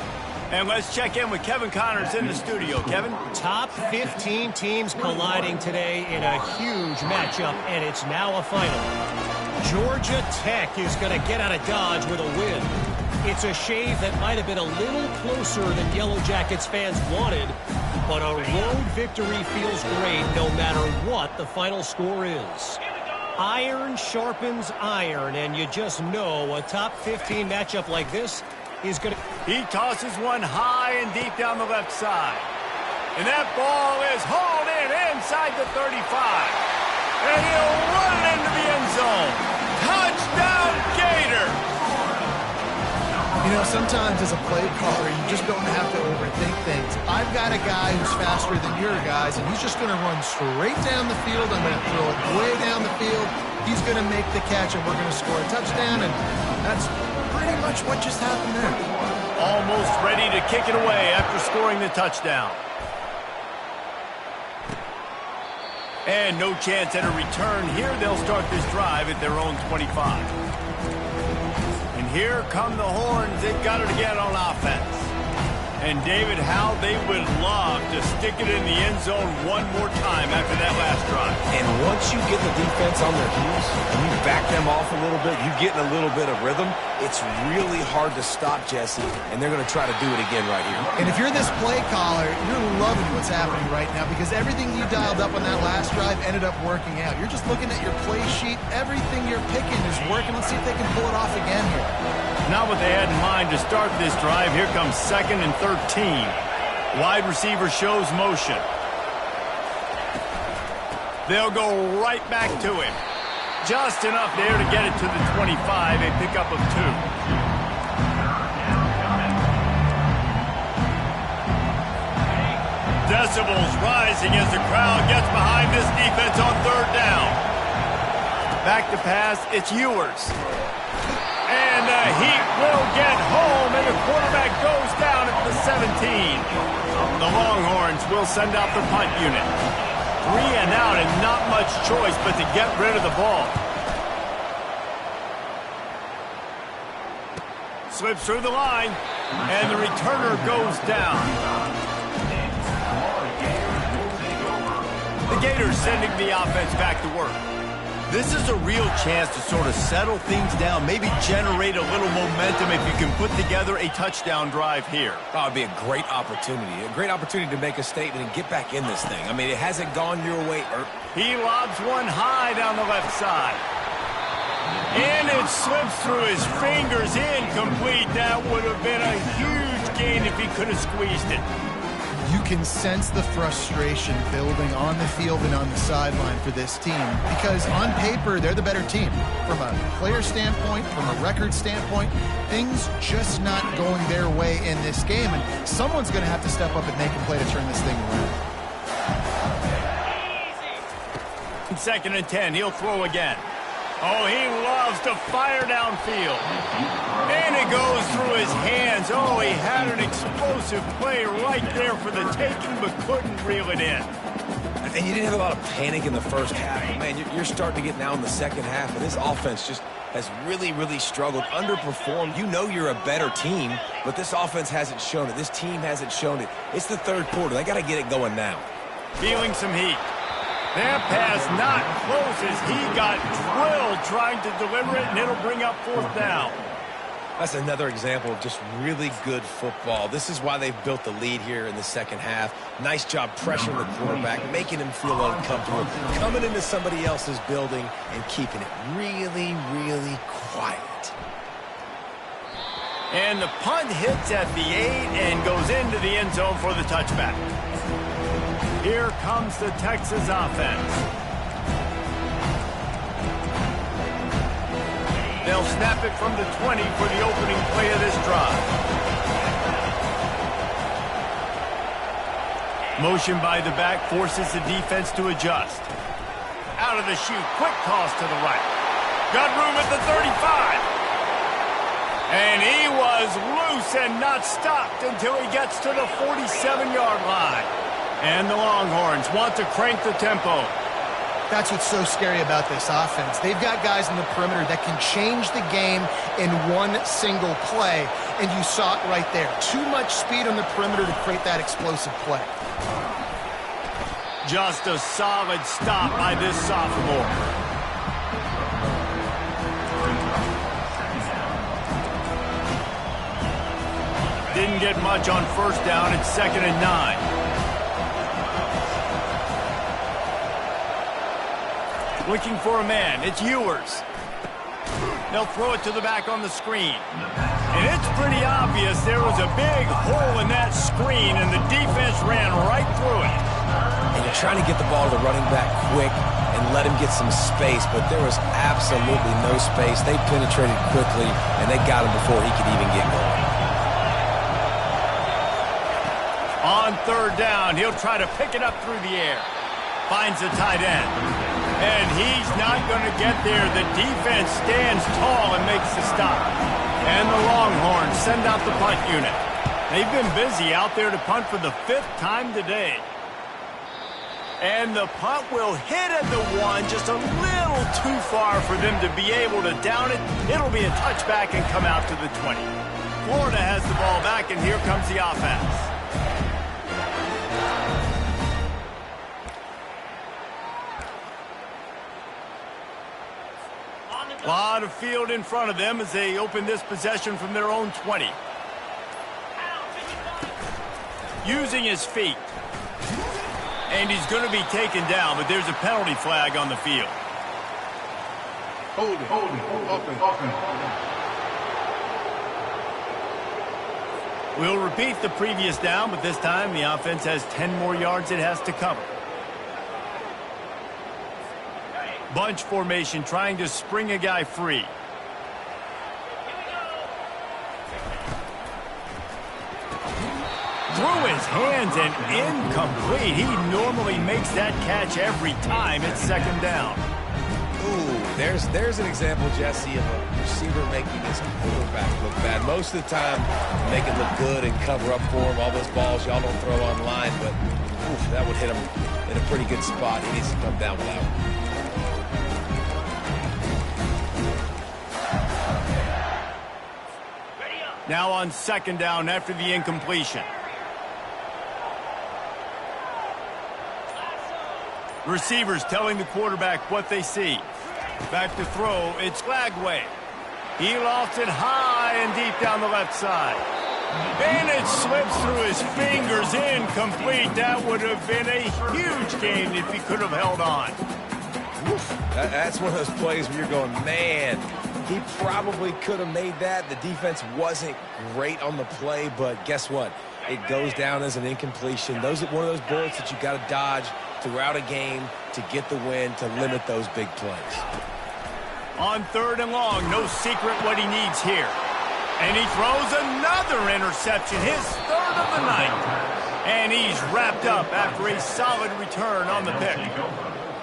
Speaker 1: And let's check in with Kevin Connors in the studio. Kevin?
Speaker 5: Top 15 teams colliding today in a huge matchup, and it's now a final. Georgia Tech is going to get out of Dodge with a win. It's a shave that might have been a little closer than Yellow Jackets fans wanted, but a road victory feels great no matter what the final score is. Iron sharpens iron, and you just know a top 15 matchup like this is going to...
Speaker 1: He tosses one high and deep down the left side. And that ball is hauled in inside the 35. And he'll run it into the end zone. Touchdown, Gator!
Speaker 2: You know, sometimes as a play caller, you just don't have to overthink things. I've got a guy who's faster than your guys, and he's just going to run straight down the field. I'm going to throw it way down the field. He's going to make the catch, and we're going to score a touchdown, and that's pretty much what just happened there.
Speaker 1: Almost ready to kick it away after scoring the touchdown. And no chance at a return here. They'll start this drive at their own 25. And here come the Horns. They've got it again on offense. And David, how they would love to stick it in the end zone one more time after that last drive.
Speaker 3: And once you get the defense on their heels and you back them off a little bit, you get in a little bit of rhythm, it's really hard to stop, Jesse, and they're going to try to do it again right here.
Speaker 2: And if you're this play caller, you're loving what's happening right now because everything you dialed up on that last drive ended up working out. You're just looking at your play sheet. Everything you're picking is working. Let's see if they can pull it off again here.
Speaker 1: Not what they had in mind to start this drive. Here comes 2nd and 13. Wide receiver shows motion. They'll go right back to him. Just enough there to get it to the 25, a pickup of 2. Decibels rising as the crowd gets behind this defense on 3rd down. Back to pass, it's Ewers. And the Heat will get home, and the quarterback goes down at the 17. The Longhorns will send out the punt unit. 3 and out, and not much choice but to get rid of the ball. Slips through the line, and the returner goes down. The Gators sending the offense back to work. This is a real chance to sort of settle things down, maybe generate a little momentum if you can put together a touchdown drive here.
Speaker 3: Oh, it'd be a great opportunity to make a statement and get back in this thing. I mean, it hasn't gone your way.
Speaker 1: He lobs one high down the left side. And it slips through his fingers, incomplete. That would have been a huge gain if he could have squeezed it.
Speaker 2: You can sense the frustration building on the field and on the sideline for this team because on paper, they're the better team. From a player standpoint, from a record standpoint, things just not going their way in this game, and someone's going to have to step up and make a play to turn this thing around.
Speaker 1: 2nd and 10, he'll throw again. Oh, he loves to fire downfield. And it goes through his hands. Oh, he had an explosive play right there for the taking, but couldn't reel it in.
Speaker 3: And you didn't have a lot of panic in the first half. Man, you're starting to get now in the second half, and this offense just has really, really struggled, underperformed. You know you're a better team, but this offense hasn't shown it. This team hasn't shown it. It's the third quarter. They got to get it going now.
Speaker 1: Feeling some heat. That pass not close as he got drilled trying to deliver it, and it'll bring up fourth down.
Speaker 3: That's another example of just really good football. This is why they've built the lead here in the second half. Nice job pressuring the quarterback, making him feel uncomfortable, coming into somebody else's building and keeping it really, really quiet.
Speaker 1: And the punt hits at the 8 and goes into the end zone for the touchback. Here comes the Texas offense. They'll snap it from the 20 for the opening play of this drive. Motion by the back forces the defense to adjust. Out of the chute, quick toss to the right. Got room at the 35. And he was loose and not stopped until he gets to the 47-yard line. And the Longhorns want to crank the tempo.
Speaker 2: That's what's so scary about this offense. They've got guys in the perimeter that can change the game in one single play, and you saw it right there. Too much speed on the perimeter to create that explosive play.
Speaker 1: Just a solid stop by this sophomore. Didn't get much on first down. It's 2nd and 9. Looking for a man. It's Ewers. They'll throw it to the back on the screen. And it's pretty obvious there was a big hole in that screen, and the defense ran right through it.
Speaker 3: And you're trying to get the ball to the running back quick and let him get some space, but there was absolutely no space. They penetrated quickly, and they got him before he could even get going.
Speaker 1: On third down, he'll try to pick it up through the air. Finds the tight end. And he's not going to get there. The defense stands tall and makes the stop. And the Longhorns send out the punt unit. They've been busy out there to punt for the 5th time today. And the punt will hit at the 1, just a little too far for them to be able to down it. It'll be a touchback and come out to the 20. Florida has the ball back, and here comes the offense. A lot of field in front of them as they open this possession from their own 20. Using his feet. And he's going to be taken down, but there's a penalty flag on the field.
Speaker 4: Hold it. Offense.
Speaker 1: We'll repeat the previous down, but this time the offense has 10 more yards it has to cover. Bunch formation trying to spring a guy free. Through his hands and incomplete. He normally makes that catch every time. It's 2nd down.
Speaker 3: Ooh, there's an example, Jesse, of a receiver making his quarterback look bad. Most of the time, make it look good and cover up for him. All those balls y'all don't throw online, but oof, that would hit him in a pretty good spot. He needs to come down with that one.
Speaker 1: Now on 2nd down after the incompletion. Receivers telling the quarterback what they see. Back to throw, it's Lagway. He lofts it high and deep down the left side. And it slips through his fingers, incomplete. That would have been a huge gain if he could have held on.
Speaker 3: That's one of those plays where you're going, man, he probably could have made that. The defense wasn't great on the play, but guess what? It goes down as an incompletion. Those are one of those bullets that you got to dodge throughout a game to get the win, to limit those big plays.
Speaker 1: On 3rd and long, no secret what he needs here. And he throws another interception, his 3rd of the night. And he's wrapped up after a solid return on the pick.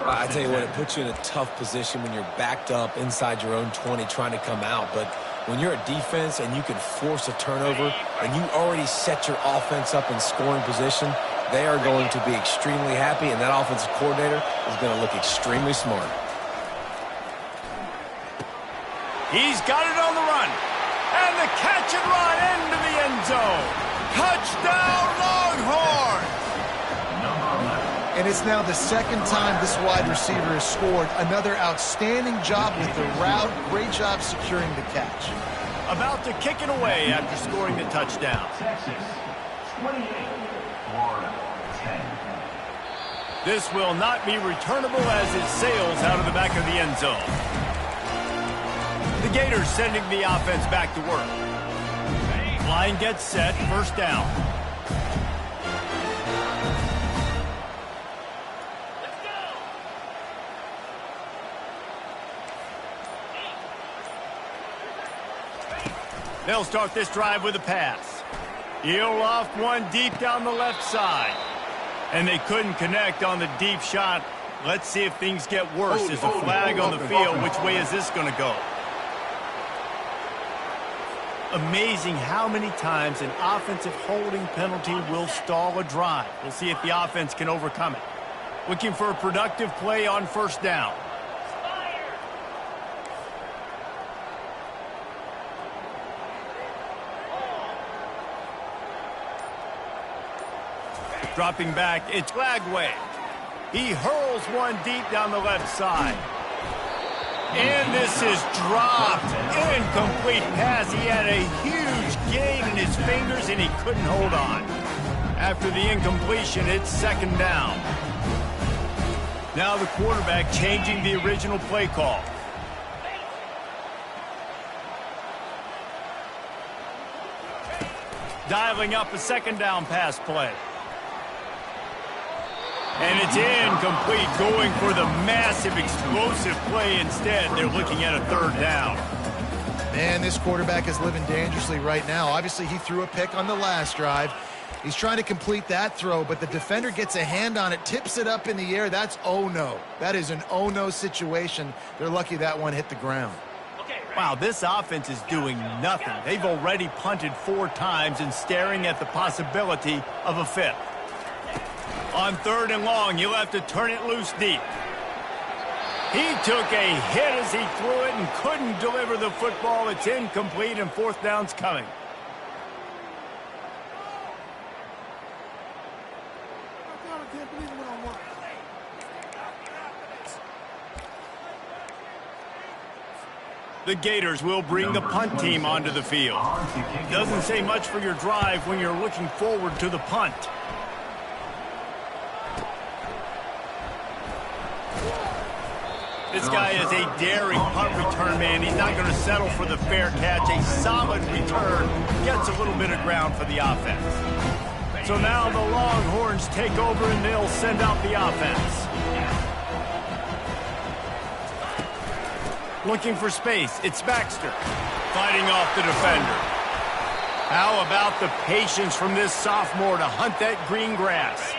Speaker 3: I tell you what, it puts you in a tough position when you're backed up inside your own 20 trying to come out. But when you're a defense and you can force a turnover and you already set your offense up in scoring position, they are going to be extremely happy, and that offensive coordinator is going to look extremely smart.
Speaker 1: He's got it on the run. And the catch and run into the end zone. Touchdown, Longhorns!
Speaker 2: And it's now the second time this wide receiver has scored. Another outstanding job with the route. Great job securing the catch.
Speaker 1: About to kick it away after scoring the touchdown.
Speaker 6: Texas, 28, Florida, 10.
Speaker 1: This will not be returnable as it sails out of the back of the end zone. The Gators sending the offense back to work. Line gets set, first down. They'll start this drive with a pass. He'll loft one deep down the left side. And they couldn't connect on the deep shot. Let's see if things get worse. There's a flag on the field. Which way is this going to go? Amazing how many times an offensive holding penalty will stall a drive. We'll see if the offense can overcome it. Looking for a productive play on first down. Dropping back, it's Glagway. He hurls one deep down the left side. And this is dropped. Incomplete pass. He had a huge gain in his fingers, and he couldn't hold on. After the incompletion, it's second down. Now the quarterback changing the original play call. Dialing up a second down pass play. And it's incomplete, going for the massive explosive play instead. They're looking at a third down.
Speaker 2: Man, this quarterback is living dangerously right now. Obviously, he threw a pick on the last drive. He's trying to complete that throw, but the defender gets a hand on it, tips it up in the air. That's oh-no. That is an oh-no situation. They're lucky that one hit the ground.
Speaker 1: Wow, this offense is doing nothing. They've already punted 4 times and staring at the possibility of a 5th. On third and long, you'll have to turn it loose deep. He took a hit as he threw it and couldn't deliver the football. It's incomplete, and fourth down's coming. The Gators will bring the punt team onto the field. Doesn't say much for your drive when you're looking forward to the punt. This guy is a daring punt return man. He's not going to settle for the fair catch. A solid return gets a little bit of ground for the offense. So now the Longhorns take over and they'll send out the offense. Looking for space. It's Baxter fighting off the defender. How about the patience from this sophomore to hunt that green grass?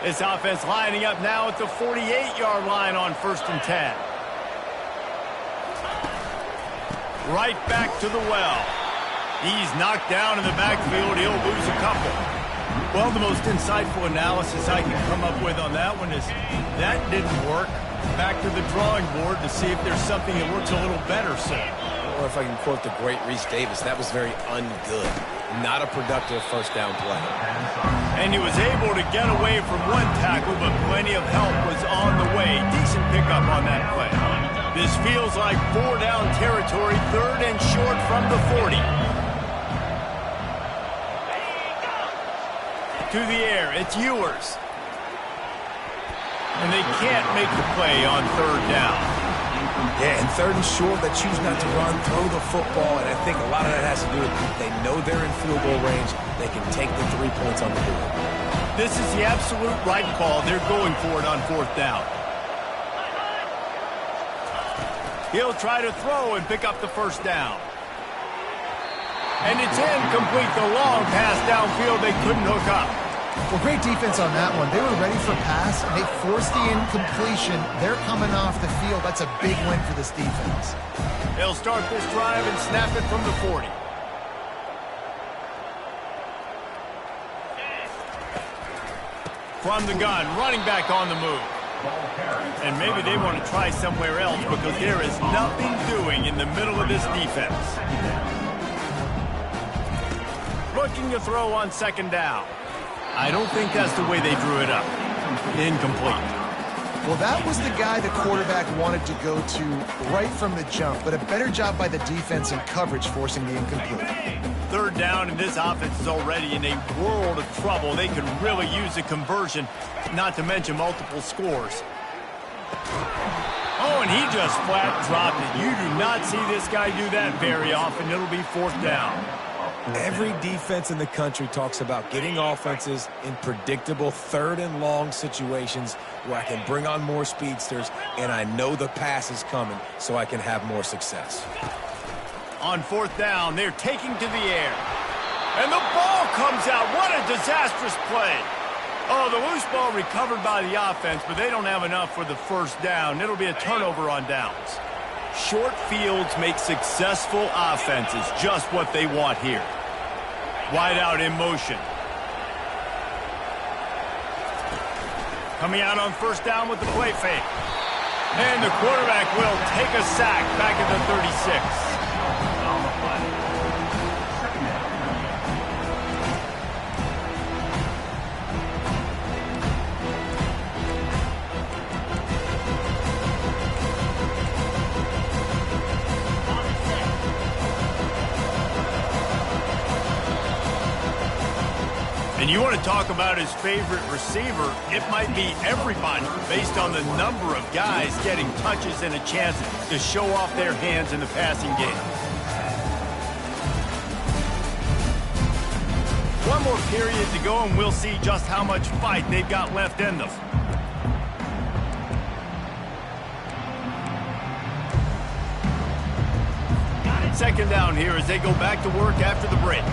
Speaker 1: This offense lining up now at the 48-yard line on 1st and 10. Right back to the well. He's knocked down in the backfield. He'll lose a couple. Well, the most insightful analysis I can come up with on that one is that didn't work. Back to the drawing board to see if there's something that works a little better, sir.
Speaker 3: Or if I can quote the great Reese Davis, that was very ungood. Not a productive first down play.
Speaker 1: And he was able to get away from one tackle, but plenty of help was on the way. Decent pickup on that play. This feels like 4-down territory, 3rd and short from the 40. To the air, it's Ewers. And they can't make the play on 3rd down.
Speaker 3: Yeah, and 3rd and short, they choose not to run, throw the football, and I think a lot of that has to do with they know they're in field goal range. They can take the 3 points on the board.
Speaker 1: This is the absolute right call. They're going for it on 4th down. He'll try to throw and pick up the first down. And it's incomplete. The long pass downfield, they couldn't hook up.
Speaker 2: Well, great defense on that one. They were ready for pass, and they forced the incompletion. They're coming off the field. That's a big win for this defense.
Speaker 1: They'll start this drive and snap it from the 40. From the gun, running back on the move. And maybe they want to try somewhere else because there is nothing doing in the middle of this defense. Looking to throw on second down. I don't think that's the way they drew it up. Incomplete.
Speaker 2: Well, that was the guy the quarterback wanted to go to right from the jump, but a better job by the defense in coverage forcing the incomplete.
Speaker 1: Third down, and this offense is already in a world of trouble. They could really use a conversion, not to mention multiple scores. Oh, and he just flat dropped it. You do not see this guy do that very often. It'll be fourth down.
Speaker 3: Every defense in the country talks about getting offenses in predictable third and long situations where I can bring on more speedsters and I know the pass is coming so I can have more success.
Speaker 1: On fourth down, they're taking to the air. And the ball comes out. What a disastrous play. Oh, the loose ball recovered by the offense, but they don't have enough for the first down. It'll be a turnover on downs. Short fields make successful offenses just what they want here. Wide out in motion. Coming out on first down with the play fake. And the quarterback will take a sack back at the 36. And you want to talk about his favorite receiver, it might be everybody based on the number of guys getting touches and a chance to show off their hands in the passing game. One more period to go and we'll see just how much fight they've got left in them. Second down here as they go back to work after the break.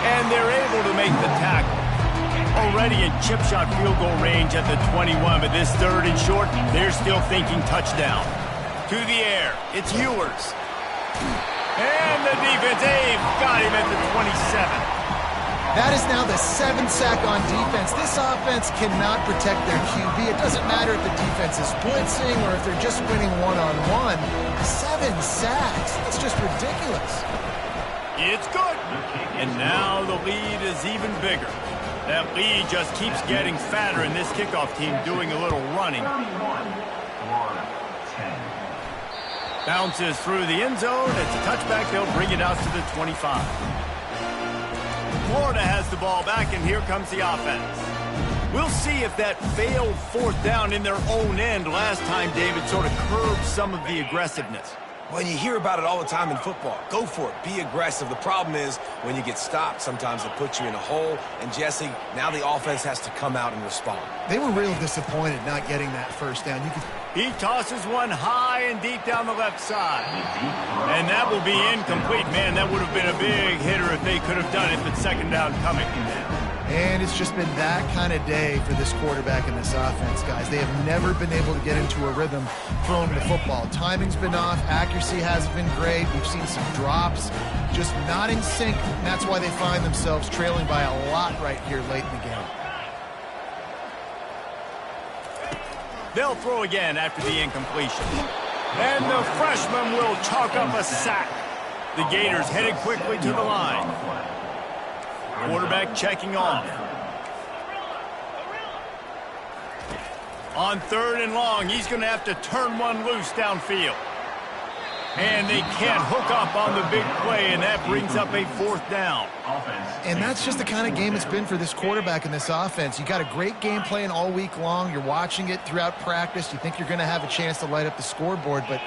Speaker 1: And they're able to make the tackle. Already in chip shot field goal range at the 21, but this third and short, they're still thinking touchdown. To the air, it's Ewers. And the defense, they've got him at the 27.
Speaker 2: That is now the 7th sack on defense. This offense cannot protect their QB. It doesn't matter if the defense is blitzing or if they're just winning one-on-one. 7 sacks, that's just ridiculous.
Speaker 1: It's good. And now the lead is even bigger. That lead just keeps getting fatter, and this kickoff team doing a little running. Bounces through the end zone. It's a touchback. They'll bring it out to the 25. Florida has the ball back, and here comes the offense. We'll see if that failed fourth down in their own end last time, David, sort of curbed some of the aggressiveness.
Speaker 3: Well, you hear about it all the time in football. Go for it. Be aggressive. The problem is when you get stopped, sometimes it puts you in a hole. And, Jesse, now the offense has to come out and respond.
Speaker 2: They were real disappointed not getting that first down.
Speaker 1: He tosses one high and deep down the left side. And that will be incomplete. Man, that would have been a big hitter if they could have done it, but second down coming.
Speaker 2: And it's just been that kind of day for this quarterback and this offense, guys. They have never been able to get into a rhythm throwing the football. Timing's been off. Accuracy hasn't been great. We've seen some drops. Just not in sync. And that's why they find themselves trailing by a lot right here late in the game.
Speaker 1: They'll throw again after the incompletion. And the freshman will chalk up a sack. The Gators headed quickly to the line. Quarterback checking off. On third and long, he's going to have to turn one loose downfield. And they can't hook up on the big play, and that brings up a fourth down.
Speaker 2: And that's just the kind of game it's been for this quarterback and this offense. You got a great game plan all week long. You're watching it throughout practice. You think you're going to have a chance to light up the scoreboard, but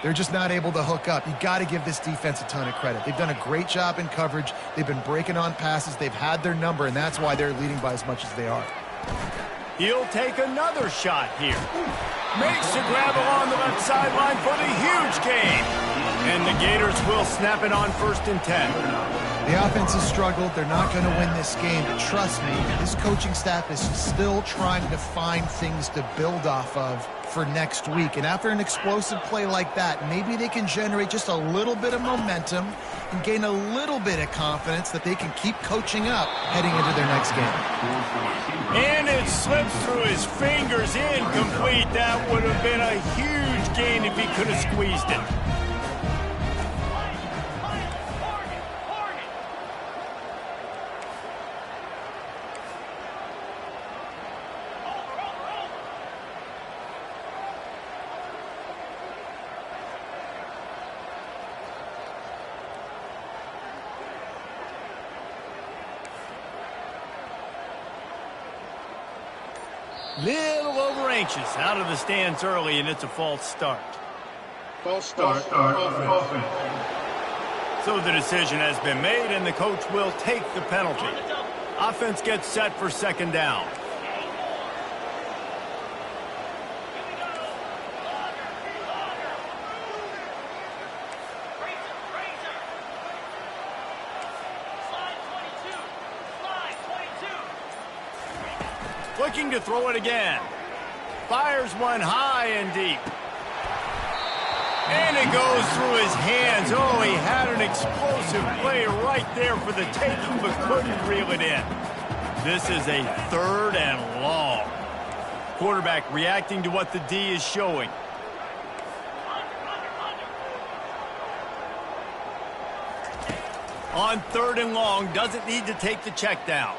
Speaker 2: they're just not able to hook up. You got to give this defense a ton of credit. They've done a great job in coverage. They've been breaking on passes. They've had their number, and that's why they're leading by as much as they are.
Speaker 1: He'll take another shot here. Makes the grab along the left sideline for the huge gain. And the Gators will snap it on 1st and 10.
Speaker 2: The offense has struggled. They're not going to win this game, but trust me, this coaching staff is still trying to find things to build off of for next week. And after an explosive play like that, maybe they can generate just a little bit of momentum and gain a little bit of confidence that they can keep coaching up heading into their next game.
Speaker 1: And it slips through his fingers, incomplete. That would have been a huge gain if he could have squeezed it. Little over anxious, out of the stands early, and it's a false start.
Speaker 4: False start. Offense.
Speaker 1: So the decision has been made, and the coach will take the penalty. Offense gets set for 2nd down. Looking to throw it again. Fires one high and deep. And it goes through his hands. Oh, he had an explosive play right there for the taking, but couldn't reel it in. This is a 3rd and long. Quarterback reacting to what the D is showing. On 3rd and long, doesn't need to take the check down.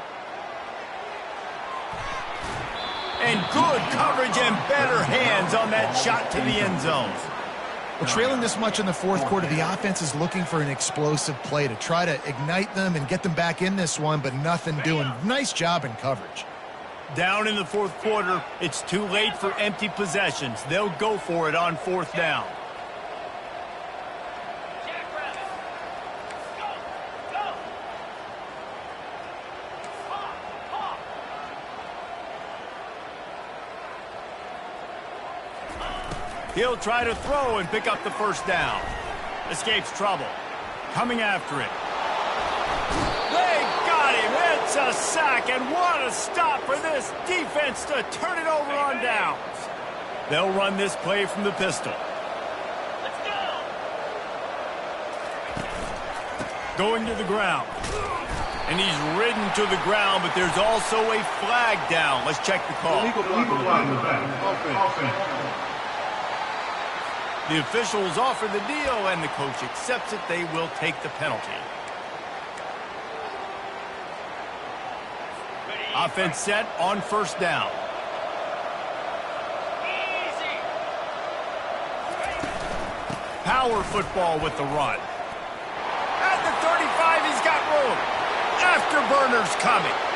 Speaker 1: And good coverage and better hands on that shot to the end zone.
Speaker 2: Well, trailing this much in the 4th quarter, the offense is looking for an explosive play to try to ignite them and get them back in this one, but nothing doing. Nice job in coverage.
Speaker 1: Down in the 4th quarter, it's too late for empty possessions. They'll go for it on 4th down. He'll try to throw and pick up the 1st down. Escapes trouble. Coming after it. They got him. It's a sack, and what a stop for this defense to turn it over on downs. They'll run this play from the pistol. Let's go. Going to the ground. And he's ridden to the ground, but there's also a flag down. Let's check the call. The officials offer the deal, and the coach accepts it. They will take the penalty. Offense set on 1st down. Power football with the run. At the 35, he's got room. Afterburners coming.